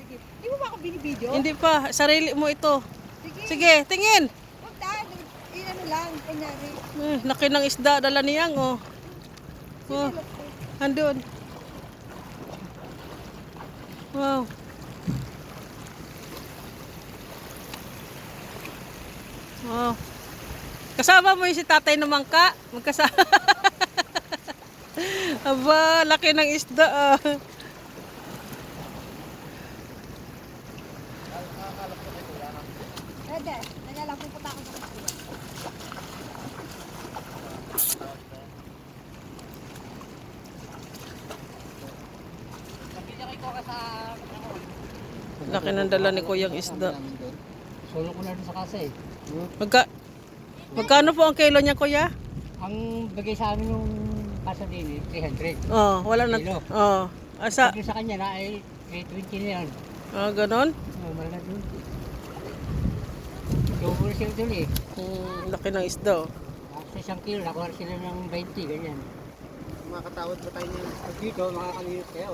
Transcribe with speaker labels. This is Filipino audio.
Speaker 1: Sige. Di mo ba ako binibidyo?
Speaker 2: Hindi pa, sarili mo ito.
Speaker 1: Sige.
Speaker 2: Sige, tingin.
Speaker 1: Huwag daan. Ano lang, kunyari.
Speaker 2: Laki ng isda, dala niyang, oh. Oh,
Speaker 1: Sige, look.
Speaker 2: andun. Wow. Oh. Kasama mo yung si tatay na mangka? Magkasama. Aba, laki ng isda, ah.
Speaker 1: Pwede. Kaya lang pupunta ako sa kanila.
Speaker 2: Laki ng dala ni Kuyang isda.
Speaker 3: Solo ko na rin sa kasa eh.
Speaker 2: Magkano po ang kilo niya, Kuya?
Speaker 3: Ang bigay sa amin yung kasa din eh, 300.
Speaker 2: Oh, wala na.
Speaker 3: Kilo.
Speaker 2: Oh. Asa?
Speaker 3: Pag sa kanya na ay 20 na yan.
Speaker 2: Ah, ganon?
Speaker 3: Mahal na dun. Double sila dun eh.
Speaker 2: Laki ng isda, oh.
Speaker 3: Sa isang kilo, nakuha sila ng 20, ganyan. Makakatawad ba tayo niyan? Pag dito, makakalinis kayo.